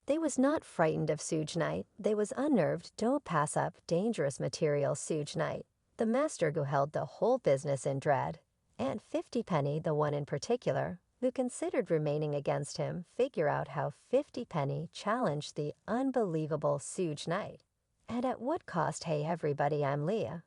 They was not frightened of Suge Knight, they was unnerved, don't pass up dangerous material Suge Knight, the master who held the whole business in dread. And 50 Penny, the one in particular, who considered remaining against him, figure out how 50 Penny challenged the unbelievable Suge Knight. And at what cost? Hey everybody, I'm Leah.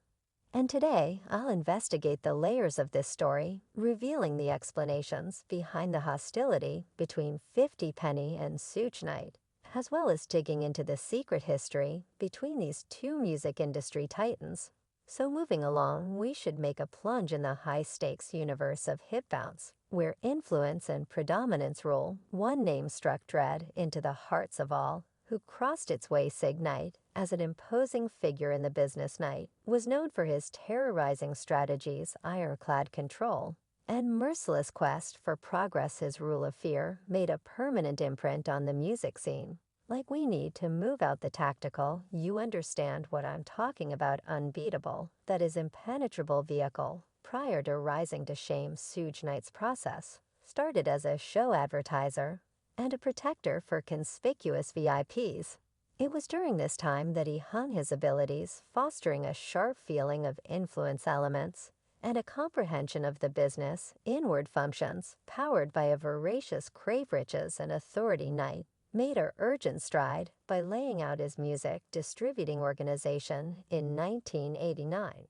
And today, I'll investigate the layers of this story, revealing the explanations behind the hostility between 50 Penny and Suge Knight, as well as digging into the secret history between these two music industry titans. So moving along, we should make a plunge in the high-stakes universe of hip bounce, where influence and predominance rule. One name struck dread into the hearts of all who crossed its way. Suge Knight, as an imposing figure in the business night, was known for his terrorizing strategies, ironclad control, and merciless quest for progress. His rule of fear made a permanent imprint on the music scene. Like we need to move out the tactical, you understand what I'm talking about, unbeatable, that is impenetrable vehicle. Prior to rising to shame, Suge Knight's process started as a show advertiser and a protector for conspicuous VIPs. It was during this time that he hung his abilities, fostering a sharp feeling of influence elements and a comprehension of the business inward functions, powered by a voracious crave riches and authority. Knight made a urgent stride by laying out his music distributing organization in 1989.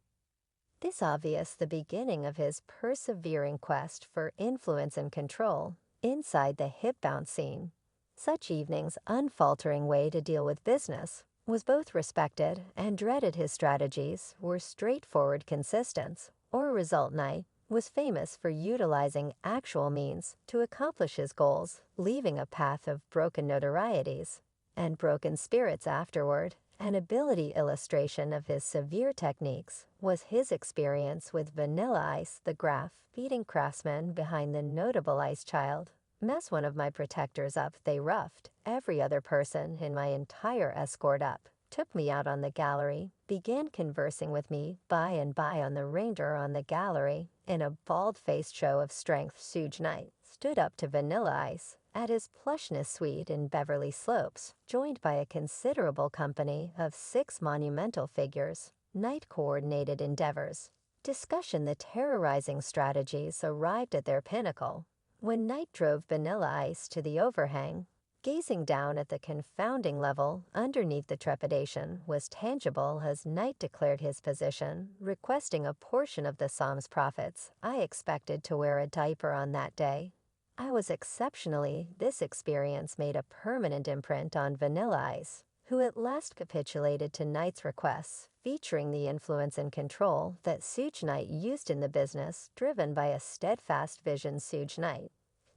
This obvious the beginning of his persevering quest for influence and control inside the hip-bound scene. Such evening's unfaltering way to deal with business was both respected and dreaded. His strategies were straightforward, consistent, or result. Knight was famous for utilizing actual means to accomplish his goals, leaving a path of broken notorieties and broken spirits afterward. An ability illustration of his severe techniques was his experience with Vanilla Ice, the graph-beating craftsman behind the notable Ice Child. Mess one of my protectors up, they roughed every other person in my entire escort up, took me out on the gallery, began conversing with me by and by on the ringer on the gallery. In a bald-faced show of strength, Suge Knight stood up to Vanilla Ice at his plushness suite in Beverly Slopes, joined by a considerable company of 6 monumental figures. Knight coordinated endeavors. Discussion. The terrorizing strategies arrived at their pinnacle when Knight drove Vanilla Ice to the overhang. Gazing down at the confounding level underneath, the trepidation was tangible as Knight declared his position, requesting a portion of the Psalm's profits. I expected to wear a diaper on that day. I was exceptionally. This experience made a permanent imprint on Vanilla Ice, who at last capitulated to Knight's requests, featuring the influence and control that Suge Knight used in the business. Driven by a steadfast vision, Suge Knight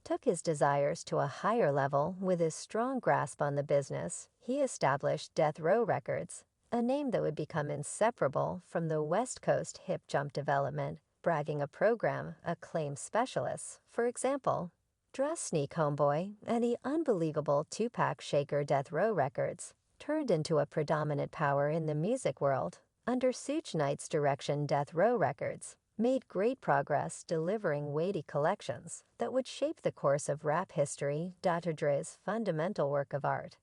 took his desires to a higher level. With his strong grasp on the business, he established Death Row Records, a name that would become inseparable from the West Coast hip jump development, bragging a program acclaimed specialists. For example, Draw Sneak Homeboy and the unbelievable two-pack shaker. Death Row Records turned into a predominant power in the music world. Under Suge Knight's direction, Death Row Records made great progress, delivering weighty collections that would shape the course of rap history. Dr. Dre's fundamental work of art.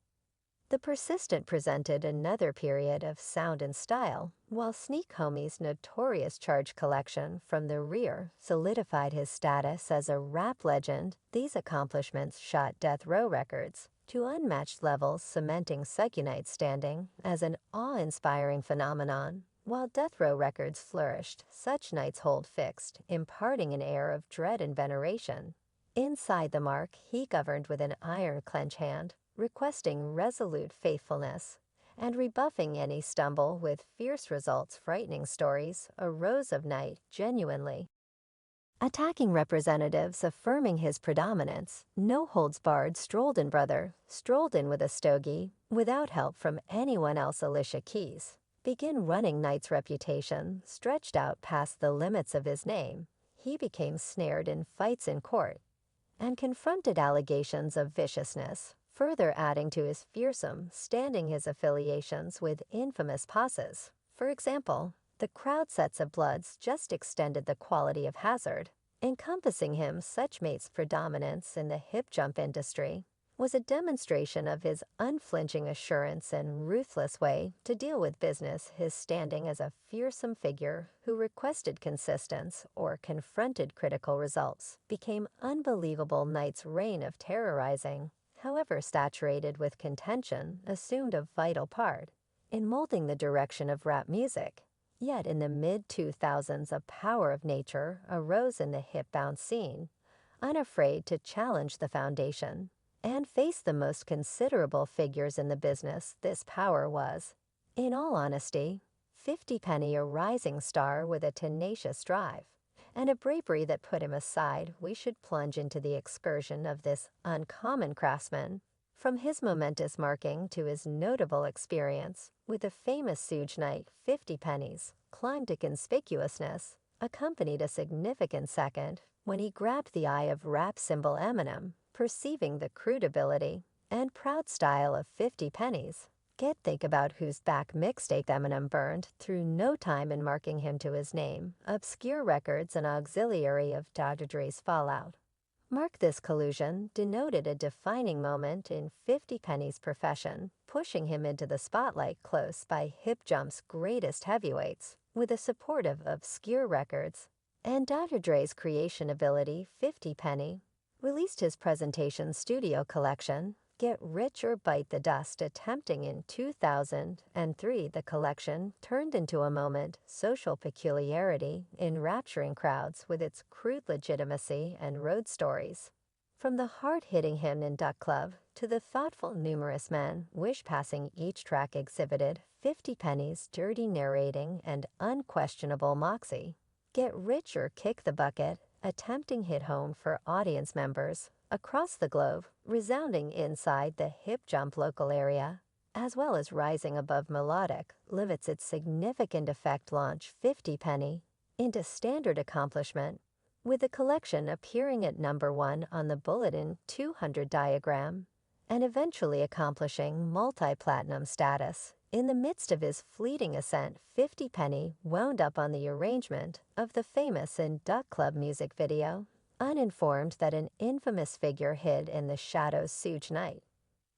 The Persistent presented another period of sound and style, while Sneak Homie's notorious Charge collection from the rear solidified his status as a rap legend. These accomplishments shot Death Row Records to unmatched levels, cementing Suge Knight's standing as an awe-inspiring phenomenon. While Death Row Records flourished, Suge Knight's hold fixed, imparting an air of dread and veneration. Inside the mark, he governed with an iron-clenched hand, requesting resolute faithfulness and rebuffing any stumble with fierce results. Frightening stories arose of Knight genuinely attacking representatives, affirming his predominance. No holds barred. Strolled in with a stogie, without help from anyone else. Alicia Keys began running. Knight's reputation stretched out past the limits of his name. He became snared in fights in court and confronted allegations of viciousness, further adding to his fearsome standing. His affiliations with infamous posses, for example, the Crowd Sets of Bloods, just extended the quality of hazard encompassing him. Such mate's predominance in the hip jump industry was a demonstration of his unflinching assurance and ruthless way to deal with business, his standing as a fearsome figure who requested consistency or confronted critical results became unbelievable. Knight's reign of terrorizing, however saturated with contention, assumed a vital part in molding the direction of rap music. Yet in the mid-2000s, a power of nature arose in the hip-bound scene, unafraid to challenge the foundation and face the most considerable figures in the business. This power was, in all honesty, 50 Penny, a rising star with a tenacious drive and a bravery that put him aside. We should plunge into the excursion of this uncommon craftsman, from his momentous marking to his notable experience with the famous Suge Knight. 50 Penny's climb to conspicuousness accompanied a significant second when he grabbed the eye of rap symbol Eminem, perceiving the crude ability and proud style of 50 Penny's. Think about whose back mixtape Eminem burned through no time in marking him to his name. Obscure records, an auxiliary of Dr. Dre's Fallout. Mark this collusion denoted a defining moment in 50 Penny's profession, pushing him into the spotlight close by hip jump's greatest heavyweights, with the support of obscure records and Dr. Dre's creation ability. 50 Penny released his presentation studio collection, Get Rich or Bite the Dust, attempting in 2003. The collection turned into a moment social peculiarity, enrapturing crowds with its crude legitimacy and road stories. From the hard-hitting hymn in Duck Club to the thoughtful numerous men wish passing, each track exhibited 50 Penny's dirty narrating and unquestionable moxie. Get Rich or Kick the Bucket, attempting hit home for audience members across the globe, resounding inside the hip jump local area, as well as rising above melodic livets. Its significant effect launch 50 Penny into standard accomplishment, with the collection appearing at #1 on the Bulletin 200 diagram and eventually accomplishing multi-platinum status. In the midst of his fleeting ascent, 50 Penny wound up on the arrangement of the famous In Duck Club music video, uninformed that an infamous figure hid in the shadows, Suge Knight,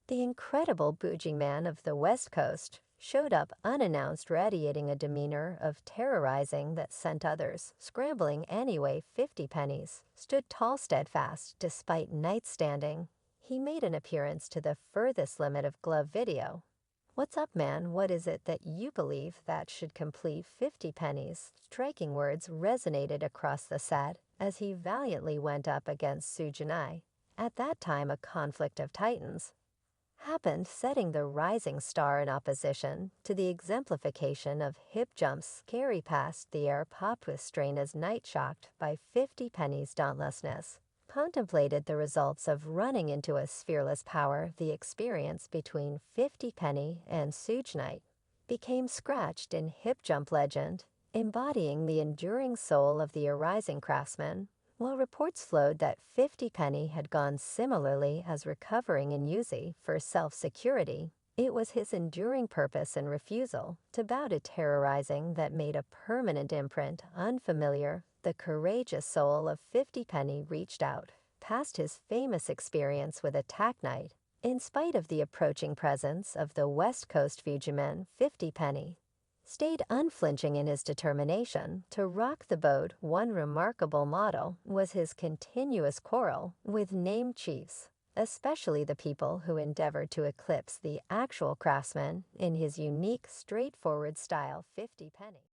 the incredible bougie man of the West Coast, showed up unannounced, radiating a demeanor of terrorizing that sent others scrambling. Anyway, 50 Pennies stood tall, steadfast, despite Knight's standing. He made an appearance to the furthest limit of glove video. What's up, man? What is it that you believe that should complete 50 Pennies? Striking words resonated across the set as he valiantly went up against Suge Knight. At that time, a conflict of titans happened, setting the rising star in opposition to the exemplification of hip jumps. Carry past the air pop with strain as Knight, shocked by 50 Penny's dauntlessness, contemplated the results of running into a sphereless power. The experience between 50 Penny and Suge Knight became scratched in hip jump legend, embodying the enduring soul of the arising craftsman. While reports flowed that 50 Penny had gone similarly as recovering in Uzi for self-security, it was his enduring purpose and refusal to bow to terrorizing that made a permanent imprint. Unfamiliar, the courageous soul of 50 Penny reached out past his famous experience with Attack Knight. In spite of the approaching presence of the West Coast Fugiman, 50 Penny stayed unflinching in his determination to rock the boat. One remarkable model was his continuous quarrel with named chiefs, especially the people who endeavored to eclipse the actual craftsman in his unique, straightforward style. 50 Penny